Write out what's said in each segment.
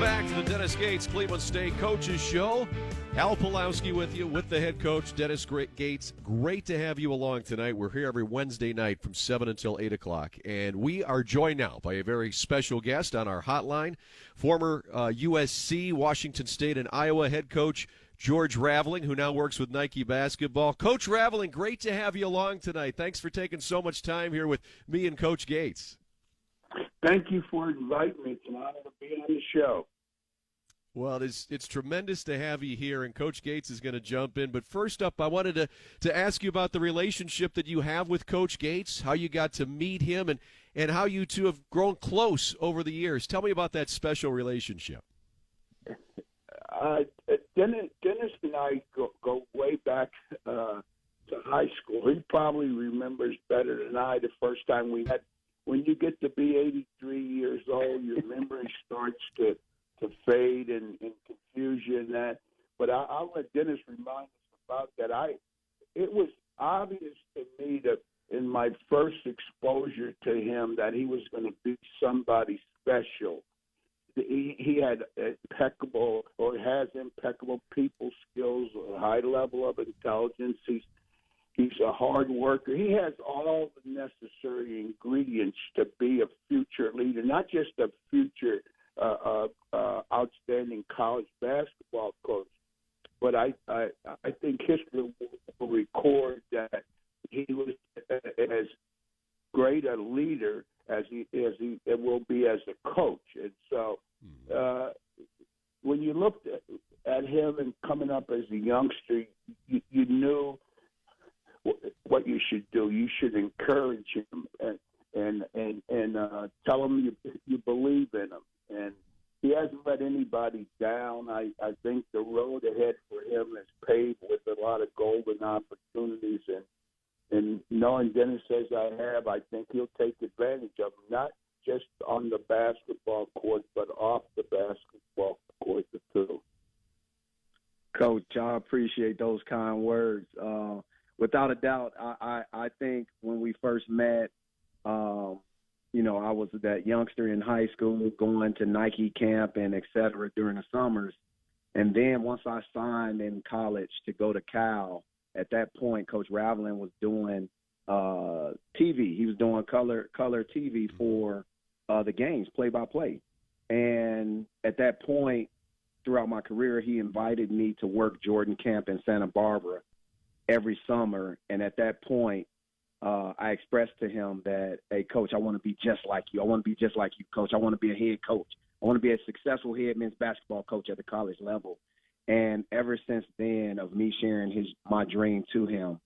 back to the Dennis Gates Cleveland State Coaches Show. Al Pulowski with you, with the head coach, Dennis Gates. Great to have you along tonight. We're here every Wednesday night from 7 until 8 o'clock. And we are joined now by a very special guest on our hotline, former USC, Washington State, and Iowa head coach George Raveling, who now works with Nike Basketball. Coach Raveling, great to have you along tonight. Thanks for taking so much time here with me and Coach Gates. Thank you for inviting me. It's an honor to be on the show. Well, it's tremendous to have you here, and Coach Gates is going to jump in. But first up, I wanted to ask you about the relationship that you have with Coach Gates, how you got to meet him, and how you two have grown close over the years. Tell me about that special relationship. Dennis and I go way back to high school. He probably remembers better than I the first time we had. When you get to be 83 years old, your memory starts to fade and confusion that. But I'll let Dennis remind us about that. It was obvious to me that in my first exposure to him that he was going to be somebody special. He had impeccable, or has impeccable people skills, a high level of intelligence. He's a hard worker. He has all the necessary ingredients to be a future leader, not just a future outstanding college basketball coach, but I think history will record that he was as great a leader as he will be as a coach. And so when you looked at him and coming up as a youngster, you knew what you should do. You should encourage him and tell him you believe in him. And he hasn't let anybody down. I think the road ahead for him is paved with a lot of golden opportunities. And knowing Dennis as I have, I think he'll take advantage of them, not just on the basketball court, but off the basketball court too. Coach, I appreciate those kind words. Without a doubt, I think when we first met, I was that youngster in high school going to Nike camp and et cetera during the summers. And then once I signed in college to go to Cal, at that point, Coach Raveling was doing TV. He was doing color TV for the games, play-by-play. And at that point, throughout my career, he invited me to work Jordan Camp in Santa Barbara every summer. And at that point, I expressed to him that, hey, Coach, I want to be just like you. I want to be just like you, Coach. I want to be a head coach. I want to be a successful head men's basketball coach at the college level. And ever since then, of me sharing my dream to him,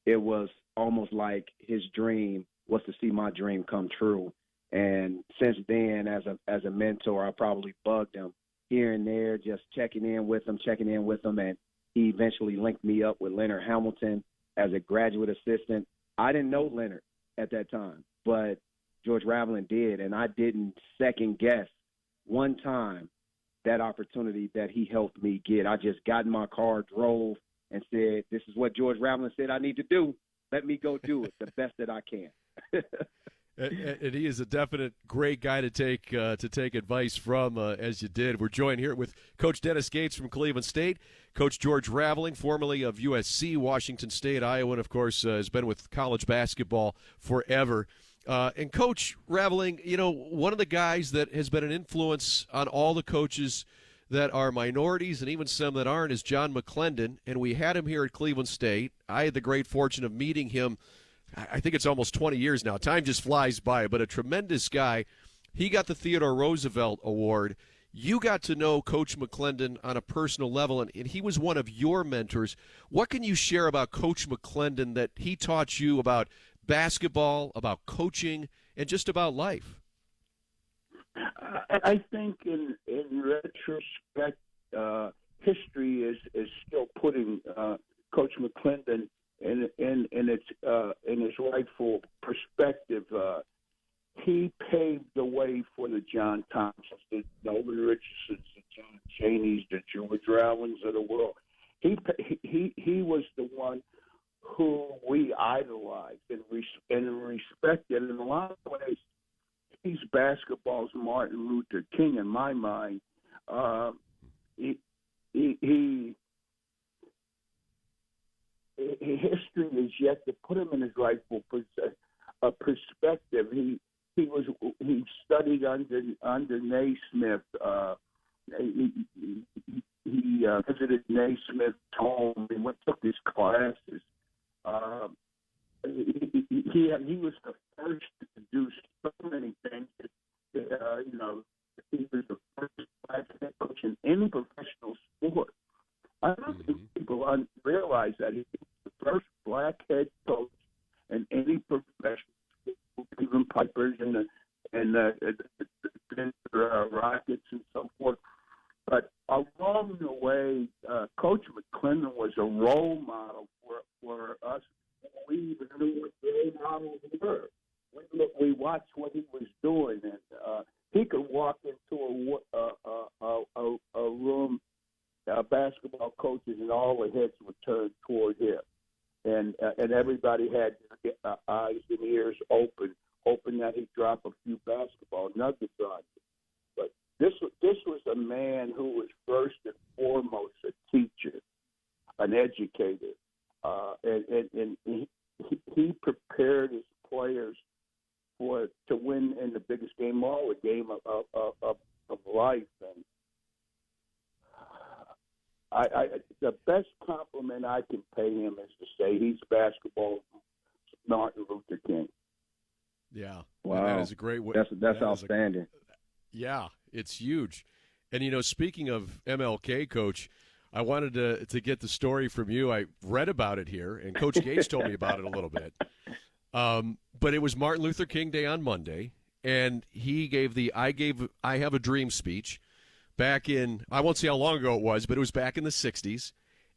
it was almost like his dream was to see my dream come true. And since then, as a mentor, I probably bugged him here and there, just checking in with him. And he eventually linked me up with Leonard Hamilton as a graduate assistant. I didn't know Leonard at that time, but George Raveling did, and I didn't second guess one time that opportunity that he helped me get. I just got in my car, drove, and said, this is what George Raveling said I need to do. Let me go do it the best that I can. And he is a definite great guy to take advice from, as you did. We're joined here with Coach Dennis Gates from Cleveland State, Coach George Raveling, formerly of USC, Washington State, Iowa, and, of course, has been with college basketball forever. And Coach Raveling, one of the guys that has been an influence on all the coaches that are minorities and even some that aren't is John McClendon, and we had him here at Cleveland State. I had the great fortune of meeting him. I think it's almost 20 years now. Time just flies by, but a tremendous guy. He got the Theodore Roosevelt Award. You got to know Coach McClendon on a personal level, and he was one of your mentors. What can you share about Coach McClendon that he taught you about basketball, about coaching, and just about life? I think in retrospect, history is still putting Coach McClendon in his rightful perspective. He paved the way for the John Thompsons, the Nolan Richardsons, the John Cheneys, the George Ravelings of the world. He was the one who we idolized and respected. In a lot of ways, he's basketball's Martin Luther King in my mind. He, he history is yet to put him in his rightful perspective. He studied under Naismith. He visited Naismith's home. He took his classes. He was the first to do so many things. He was the first black head coach in any professional sport. I don't think people realize that he was the first black head coach in any professional sport, even Pipers and the Rockets and so forth. But along the way, Coach McClendon was a role model for us. We even knew what role models were. We watched what he was doing, and he could walk into a room, basketball coaches, and all the heads would turn toward him, and everybody had their eyes and ears open that he'd drop a few basketball nuggets on you. But this was a man who was first and foremost a teacher, an educator, and he prepared his players to win in the biggest game of all, the game of life. And the best compliment I can pay him is to say he's basketball Martin Luther King. Yeah. Wow. That is a great way. That's outstanding. Yeah, it's huge. And, speaking of MLK, Coach, I wanted to get the story from you. I read about it here, and Coach Gates told me about it a little bit. But it was Martin Luther King Day on Monday, and he gave the I Have a Dream speech back in, I won't say how long ago it was, but it was back in the 60s.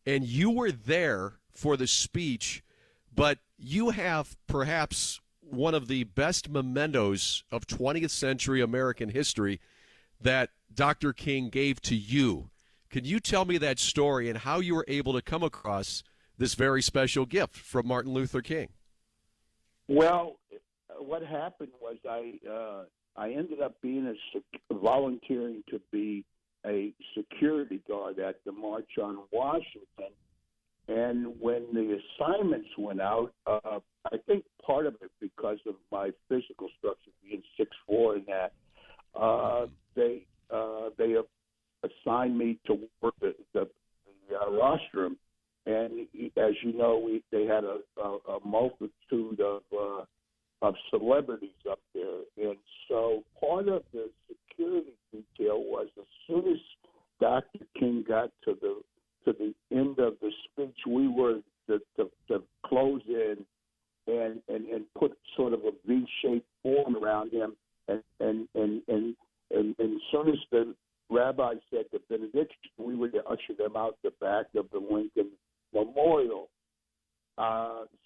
And you were there for the speech, but you have perhaps one of the best mementos of 20th century American history that Dr. King gave to you. Can you tell me that story and how you were able to come across this very special gift from Martin Luther King? Well, what happened was I ended up volunteering to be a security guard at the March on Washington. And when the assignments went out, I think part of it because of my physical structure being 6'4" and that, they assigned me to work the rostrum. And as you know, they had a multitude of celebrities up there, and so part of the security detail was as soon as Dr. King got to the end of the speech, we were to close in and put sort of a V-shaped form around him, and as soon as the rabbi said the benediction, we were to usher them out the back of the Lincoln Memorial.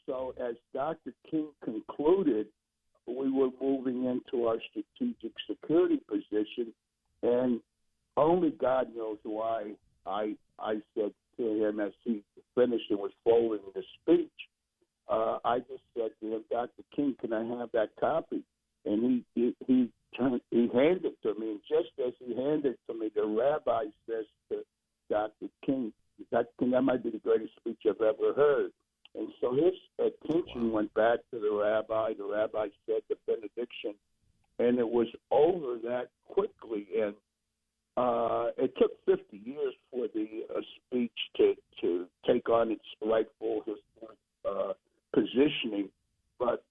So as Dr. King concluded, we were moving into our strategic security position, and only God knows why I said to him as he finished and was folding the speech, I just said to him, Dr. King, can I have that copy? And he handed it to me, and just as he handed it to me, the rabbi says to Dr. King, that might be the greatest speech I've ever heard. And so his attention went back to the rabbi. The rabbi said the benediction, and it was over that quickly. And it took 50 years for the speech to take on its rightful historic positioning. But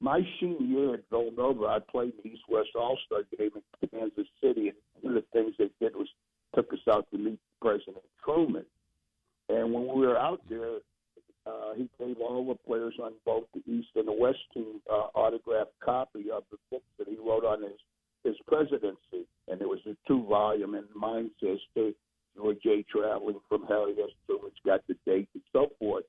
my senior year at Villanova, I played the East-West All-Star game in Kansas City, and one of the things they did was took us out to meet President Truman. And when we were out there, he gave all the players on both the East and the West team autographed copy of the book that he wrote on his presidency. And it was a 2-volume, and mine says to George A. Traveling from Harry S. Truman's got the date and so forth.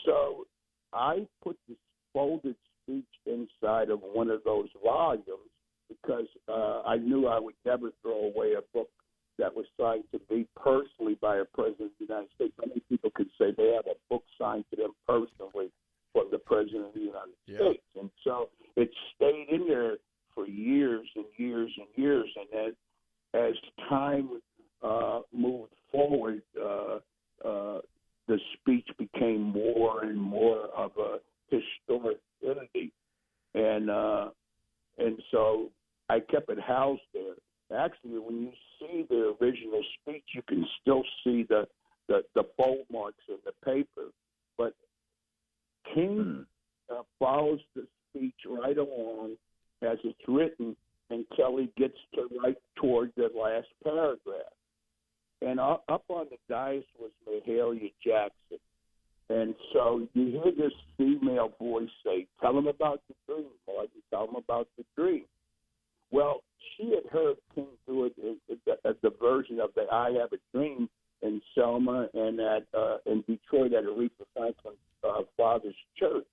So I put this folded speech inside of one of those volumes because I knew I would never throw away a book that was signed to me personally by a president of the United States. Many people could say they have a book signed to them personally from the president of the United States. And so it stayed in there for years and years and years. And then and so I kept it housed there. Actually, when you see the original speech, you can still see the fold marks in the paper. But King follows the speech right along as it's written until he gets to right toward the last paragraph. And up on the dais was Mahalia Jackson. And so you hear this female voice say, "Tell him about the dream, Martin, tell him about the dream." Well, she had heard King do it as the version of the "I Have a Dream" in Selma and in Detroit at Aretha Franklin's father's church.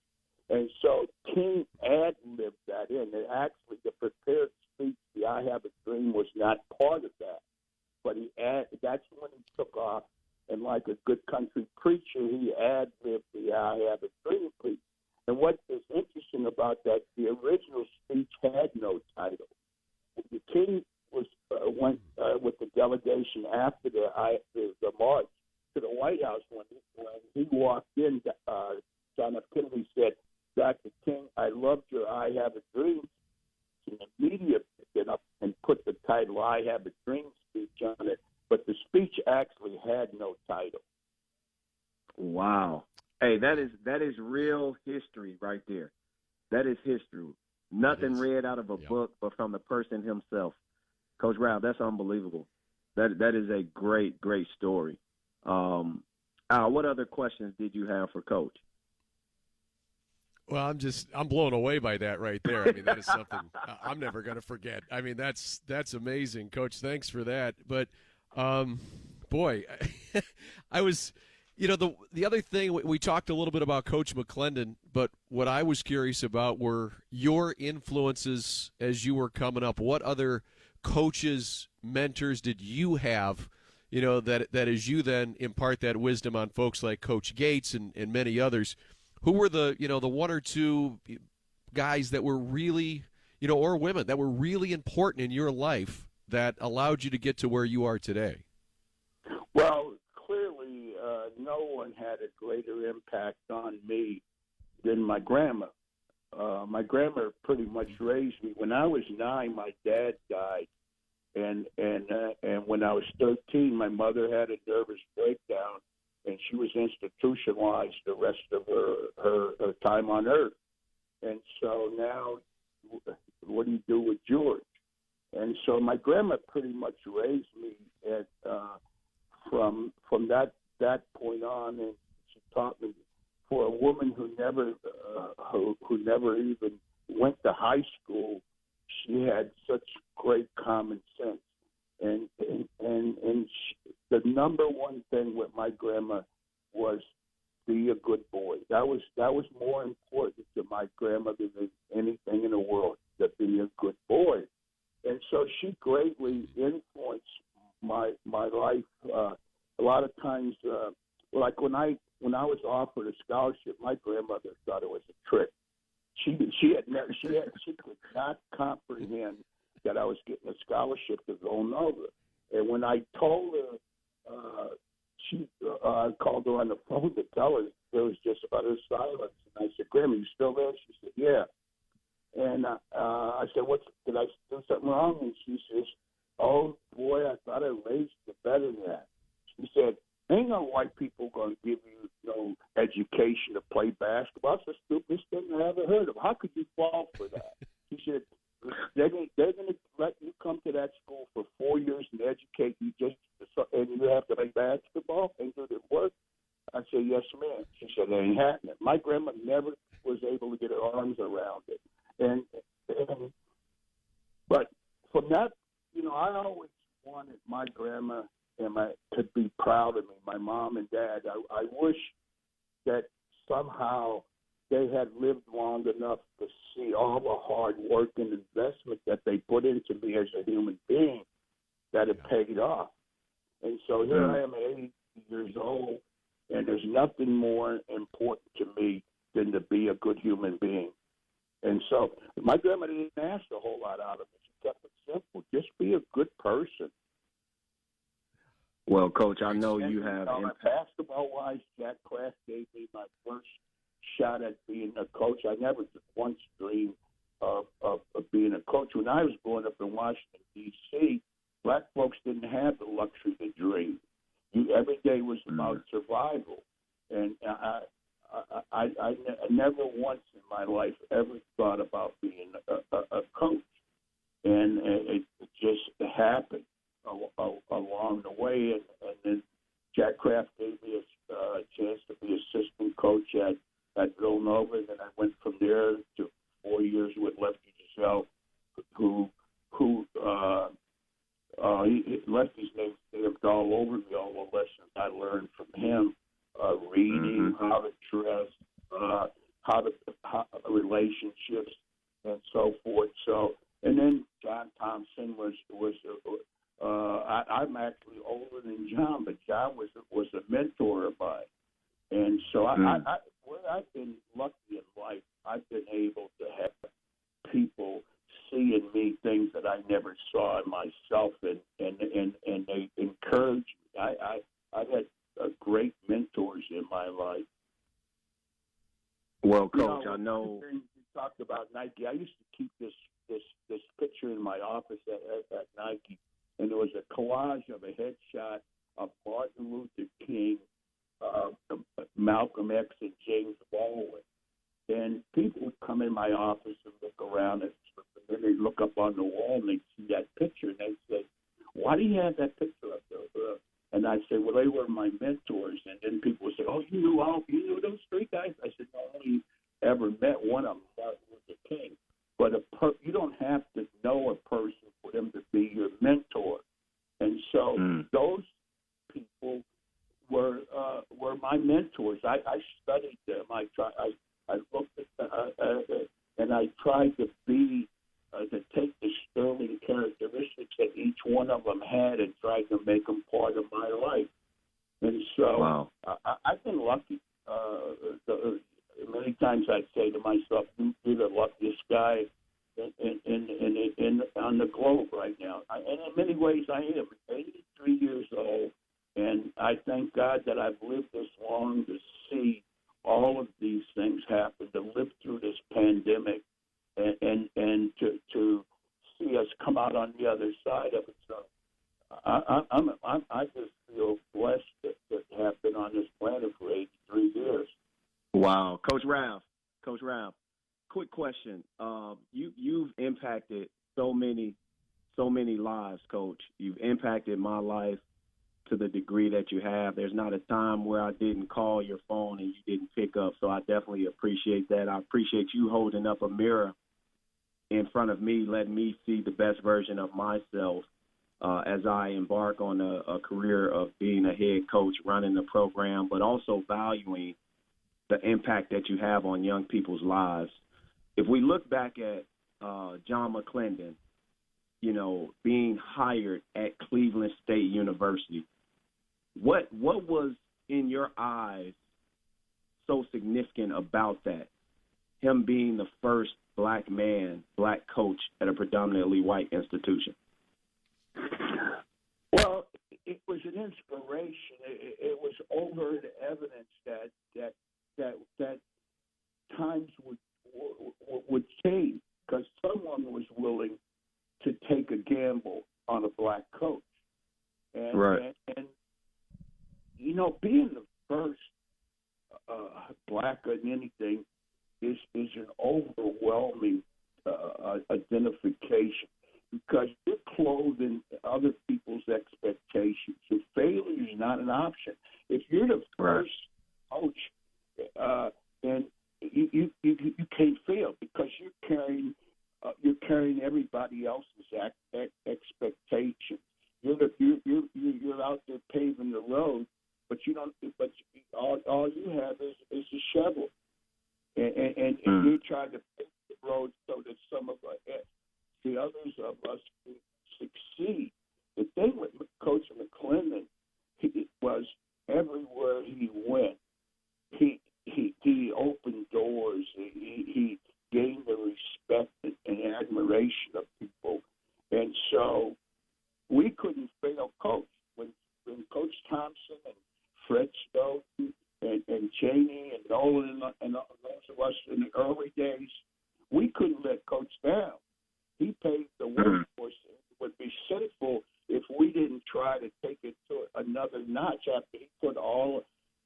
And so King ad-libbed that in. And actually, the prepared speech, the "I Have a Dream," was not part of that. But that's when he took off. And like a good country preacher, he ad-libbed the "I Have a Dream" speech. And what is interesting about that, the original speech had no title. The King went with the delegation after the march to the White House. When he walked in, John F. Kennedy said, "Dr. King, I loved your 'I Have a Dream.'" And the media picked it up and put the title "I Have a Dream" speech on it, but the speech actually had no title. Wow. Hey, that is real history right there. That is history. Nothing read out of a book, but from the person himself. Coach Rav, that's unbelievable. That is a great, great story. Al, what other questions did you have for Coach? Well, I'm blown away by that right there. I mean, that is something I'm never going to forget. I mean, that's amazing, Coach. Thanks for that. But, boy, I was, the other thing, we talked a little bit about Coach McClendon, but what I was curious about were your influences as you were coming up. What other coaches, mentors did you have, that as you then impart that wisdom on folks like Coach Gates and many others? Who were the one or two guys that were really, or women that were really important in your life that allowed you to get to where you are today? Well, clearly, no one had a greater impact on me than my grandma. My grandma pretty much raised me. When I was 9, my dad died, and when I was 13, my mother had a nervous breakdown, and she was institutionalized the rest of her time on Earth. And so now, what do you do with George? And so my grandma pretty much raised me from that point on, and she taught me. For a woman who never even went to high school, she had such great common sense. And the number one thing with my grandma was be a good boy. That was more important to my grandmother than anything in the world, to be a good boy. And so she greatly influenced my life. A lot of times, like when I was offered a scholarship, my grandmother thought it was a trick. She could not comprehend that I was getting a scholarship to Villanova. And when I told her, I called her on the phone to tell her, there was just utter silence. And I said, "Grandma, you still there?" She said, "Yeah." And I said, did I do something wrong? And she says, "Oh, boy, I thought I raised you better than that." She said, "Ain't no white people going to give you no education to play basketball. That's the stupidest thing I ever heard of. How could you fall for that?" She said, they're going to let you come to that school for 4 years and educate you and you have to play basketball and do the work? I said, "Yes, ma'am." She said, "It ain't happening." My grandma never was able to get her arms around it. But from that, I always wanted my grandma to be proud of me, my mom and dad. I wish that somehow they had lived long enough to see all the hard work and investment that they put into me as a human being, that it paid off. And so here I am at 80 years old, and there's nothing more important to me than to be a good human being. And so my grandma didn't ask a whole lot out of me. She kept it simple. Just be a good person. Well, Coach, I know you have. Basketball-wise, Jack Kraft gave me my first shot at being a coach. I never once dreamed of being being a coach. When I was growing up in Washington, D.C., black folks didn't have the luxury to dream. Every day was about survival. And I never once in my life ever thought about being a coach. And it just happened along the way. And then Jack Kraft gave me a chance to be assistant coach at Villanova. And then I went from there to 4 years with Lefty Giselle, who Lefty's name stamped all over me, all the lessons I learned from him, reading, how to dress, how relationships, and so forth. So, and then John Thompson was I'm actually older than John, but John was a mentor of mine, and so I've been lucky in life. I've been able to have people see in me things that I never saw in myself, and they encourage me. I've had great mentors in my life. Well, Coach, I know you talked about Nike. I used to keep this picture in my office at Nike, and there was a collage of a headshot of Martin Luther King, Malcolm X, and James Baldwin. And people would come in my office and look around, and then they'd look up on the wall and they'd see that picture, and they'd say, "Why do you have that picture up there?" And I'd say, "Well, they were my mentors." And then people would say, "Oh, you knew those three guys?" I said, "No, I only ever met one of them, Martin Luther King." But you don't have to know a person for them to be your mentor. And so those people were my mentors. I studied them. I looked at and I tried to take the sterling characteristics that each one of them had and tried to make them part of my life. And so I've been lucky. Many times I'd say to myself, "You're the luckiest guy in on the globe right now." And in many ways, I am. 83 years old, and I thank God that I've lived this long to see all of these things happen, to live through this pandemic, and to see us come out on the other side of it. So I just feel blessed to have been on this planet for 83 years. Wow. Coach Rav, quick question. You've impacted so many lives, Coach. You've impacted my life to the degree that you have. There's not a time where I didn't call your phone and you didn't pick up, so I definitely appreciate that. I appreciate you holding up a mirror in front of me, letting me see the best version of myself as I embark on a career of being a head coach, running the program, but also valuing the impact that you have on young people's lives. If we look back at John McClendon, being hired at Cleveland State University, what was in your eyes so significant about that? Him being the first black coach at a predominantly white institution. Well, it was an inspiration. It was overt evidence that times would change because someone was willing to take a gamble on a black coach. And, right. And being the first black in anything is an overwhelming identification because you're clothing other people's expectations. So failure is not an option. If you're the first coach, then you can't fail because you're carrying everybody else's expectations. You're out there paving the road, but you don't. But all you have is a shovel, and you're trying to pave the road so that some of the others of us can succeed. The thing with Coach McClendon, he was everywhere he went. He opened doors. He gained the respect and admiration of people, and so we couldn't fail Coach. When Coach Thompson and Fred Stoughton and Cheney and Nolan and those of us in the early days, we couldn't let Coach down. another notch after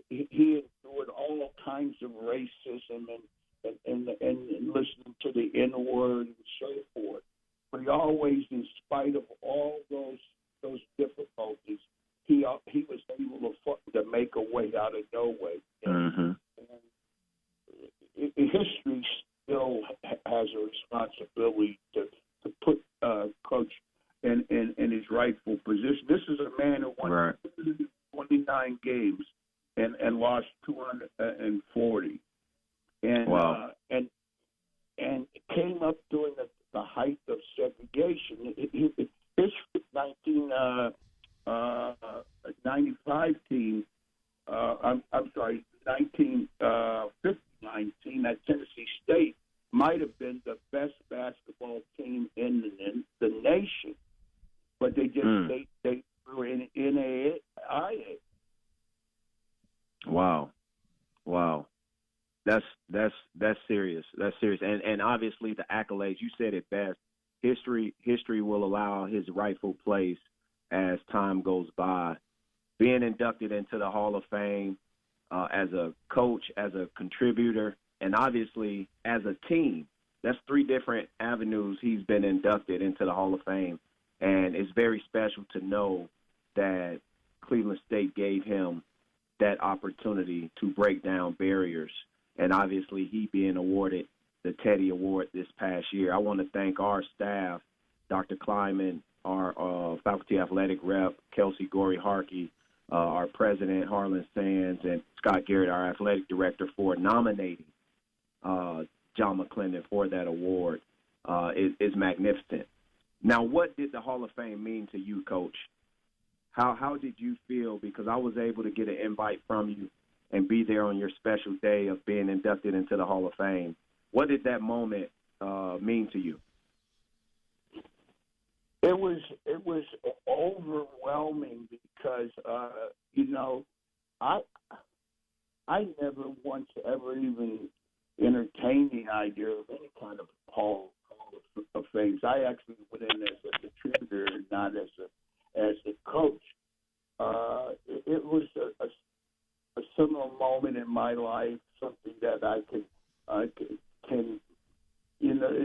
he endured all kinds of racism and listening to the N word and so forth. But he always, in spite of all those difficulties, he was able to make a way out of no way. Mm-hmm. And history still has a responsibility to put Coach in his rightful position. This is a man who won 29 games and lost 240, and wow. and came up during the height of segregation. His 1995 team. I'm sorry, 1959 team at Tennessee State might have been the best basketball team in the nation, but they just they were in NAIA. Wow. That's serious. That's serious. And obviously the accolades, you said it best. History will allow his rightful place as time goes by. Being inducted into the Hall of Fame as a coach, as a contributor, and obviously as a team. That's 3 different avenues he's been inducted into the Hall of Fame. And it's very special to know that Cleveland State gave him that opportunity to break down barriers. And obviously he being awarded the Teddy Award this past year. I want to thank our staff, Dr. Kleiman, our faculty athletic rep, Kelsey Gorey-Harkey, our president, Harlan Sands, and Scott Garrett, our athletic director, for nominating John McClendon for that award. Is magnificent. Now, what did the Hall of Fame mean to you, Coach? How did you feel? Because I was able to get an invite from you and be there on your special day of being inducted into the Hall of Fame. What did that moment mean to you? It was overwhelming because I never once ever even entertained the idea of any kind of Hall of Fame. I actually went in as a contributor and not as a coach. It was a similar moment in my life, something that I can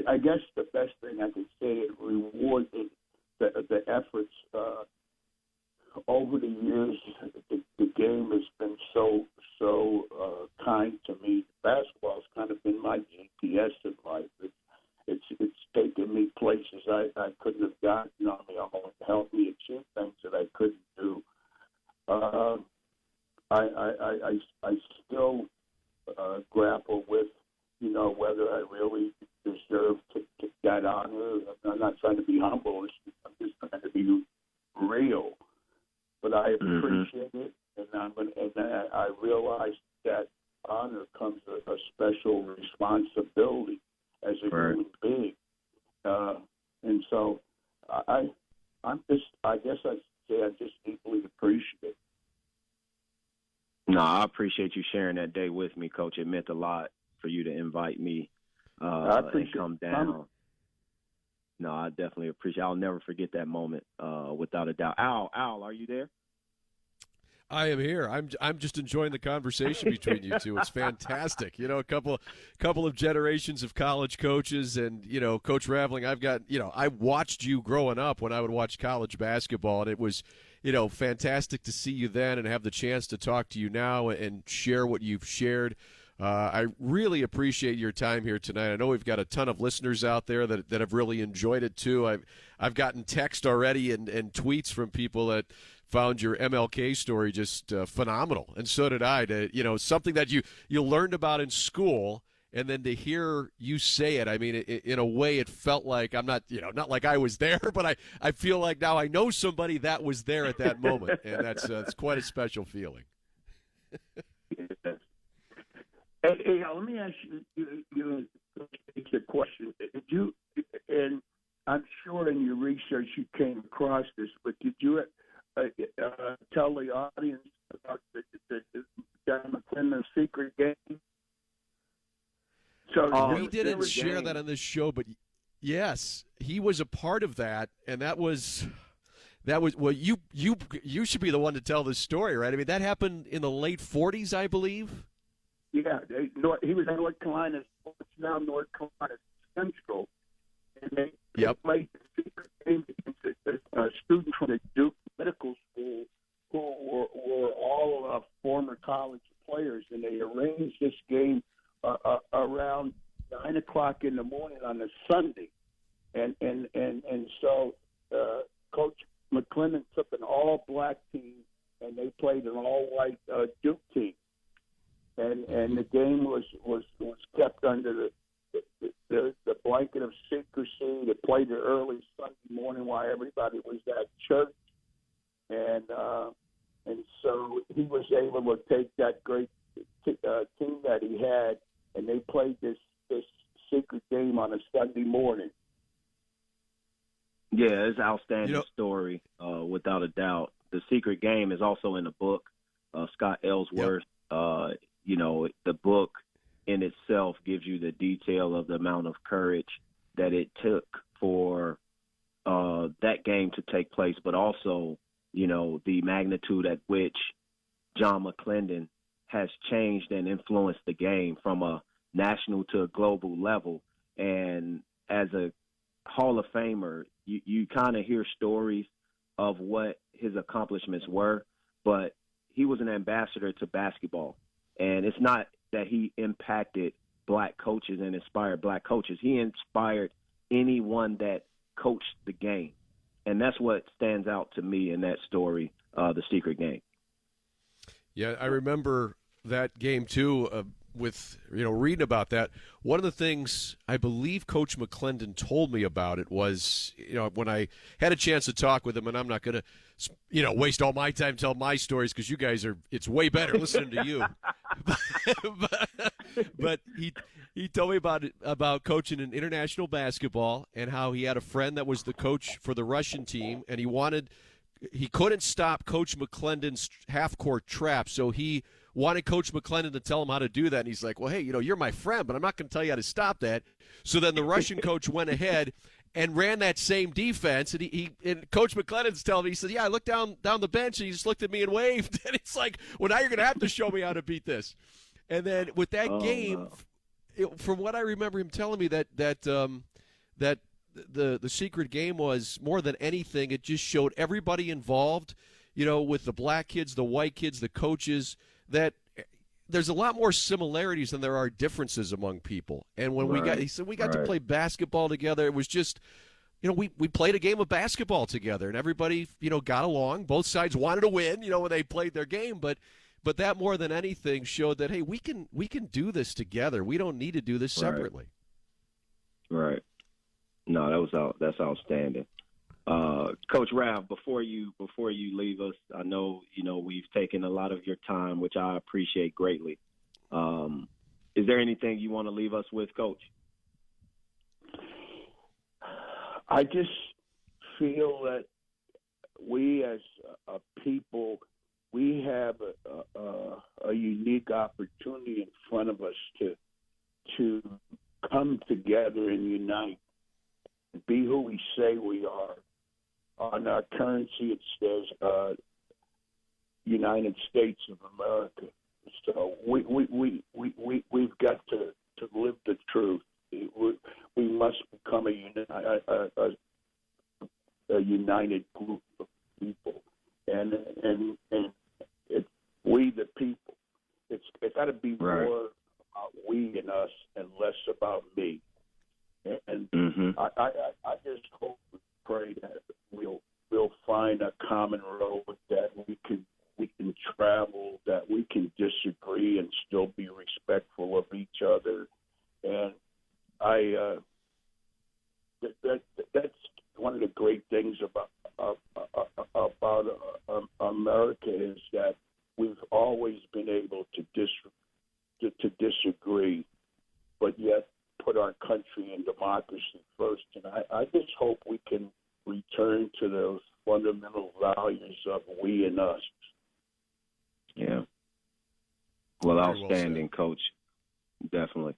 I guess the best thing I could say is rewarded the efforts over the years. The game has been so kind to me. Basketball's kind of been my GPS in life. It's taken me places I couldn't have gotten. Helped me achieve things that I couldn't do. I still grapple with, whether I really deserve to that honor. I'm not trying to be humble. I'm just trying to be real. But I appreciate it, and I realize that honor comes with a special responsibility as a human being. And so I guess I'd say I just deeply appreciate it. No, I appreciate you sharing that day with me, Coach. It meant a lot for you to invite me and come down. No, I definitely appreciate it. I'll never forget that moment, without a doubt. Al, are you there? I am here. I'm just enjoying the conversation between you two. It's fantastic. A couple of generations of college coaches, and Coach Raveling. I watched you growing up when I would watch college basketball, and it was fantastic to see you then and have the chance to talk to you now and share what you've shared. I really appreciate your time here tonight. I know we've got a ton of listeners out there that have really enjoyed it too. I've gotten text already and tweets from people that found your MLK story just phenomenal, and so did I. Something that you learned about in school, and then to hear you say it, I mean, in a way, it felt like I'm not like I was there, but I feel like now I know somebody that was there at that moment, and that's it's quite a special feeling. Hey, let me ask you a question. Did you, and I'm sure in your research you came across this, but did you tell the audience about the John McClendon secret game? So we didn't share that on this show, but yes, he was a part of that, and that was That was you should be the one to tell this story, right? I mean, that happened in the late '40s, I believe. Yeah, he was in North Carolina. It's now North Carolina Central, and they Yep. played the secret game against a student from the Duke Medical School who were all former college players, and they arranged this game around 9 o'clock in the morning on a Sunday, and so Coach McClendon took an all-black team, and they played an all-white Duke team, and the game was kept under the blanket of secrecy. They played it early Sunday morning while everybody was at church, and so he was able to take that great team that he had, and they played this secret game on a Sunday morning. Yeah, it's an outstanding story, without a doubt. The secret game is also in the book, Scott Ellsworth. Yep. The book in itself gives you the detail of the amount of courage that it took for that game to take place, but also, the magnitude at which John McClendon has changed and influenced the game from a national to a global level. And as a Hall of Famer, you kind of hear stories of what his accomplishments were, but he was an ambassador to basketball. And it's not that he impacted black coaches and inspired black coaches. He inspired anyone that coached the game. And that's what stands out to me in that story, the secret game. Yeah, I remember that game too. With reading about that, one of the things I believe Coach McClendon told me about it was, when I had a chance to talk with him, and I'm not going to, waste all my time telling my stories because you guys it's way better listening to you. but he told me about coaching in international basketball and how he had a friend that was the coach for the Russian team, and he couldn't stop Coach McClendon's half-court trap, so he wanted Coach McClendon to tell him how to do that. And he's like, well, hey, you're my friend, but I'm not going to tell you how to stop that. So then the Russian coach went ahead and ran that same defense. And and Coach McClendon's telling me, he said, yeah, I looked down the bench, and he just looked at me and waved. And it's like, well, now you're going to have to show me how to beat this. And then with that game, from what I remember him telling me, that the secret game was, more than anything, it just showed everybody involved, with the black kids, the white kids, the coaches, that there's a lot more similarities than there are differences among people. And when he said we got to play basketball together, it was just, we played a game of basketball together, and everybody, got along. Both sides wanted to win, when they played their game, but that more than anything showed that, hey, we can do this together. We don't need to do this separately. Right. No, that's outstanding. Coach Rav, before you leave us, I know we've taken a lot of your time, which I appreciate greatly. Is there anything you want to leave us with, Coach? I just feel that we as a people, we have a unique opportunity in front of us to come together and unite, be who we say we are. On our currency, it says United States of America. So we've got to live the truth. We must become a united group of people, and we the people. It's got to be more about we and us and less about me. And I just hope and pray that we'll find a common road, that we can travel, that we can disagree and still be respectful of each other. And that's one of the great things about America, is that we've always been able to disagree, but yet put our country and democracy first. And I just hope we can return to those fundamental values of we and us. Yeah. Well, outstanding, Coach. Definitely.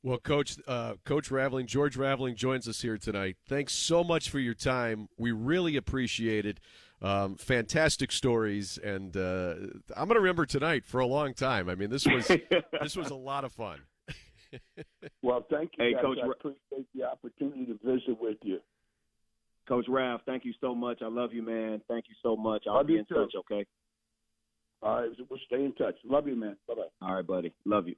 Well, Coach Raveling, George Raveling joins us here tonight. Thanks so much for your time. We really appreciate it. Fantastic stories, and I'm going to remember tonight for a long time. I mean, this was a lot of fun. Well, thank you, Hey, guys. Coach, I appreciate the opportunity to visit with you. Coach Rav, thank you so much. I love you, man. Thank you so much. I'll Love be you in too. touch, okay? All right, we'll stay in touch. Love you, man. Bye-bye. All right, buddy. Love you.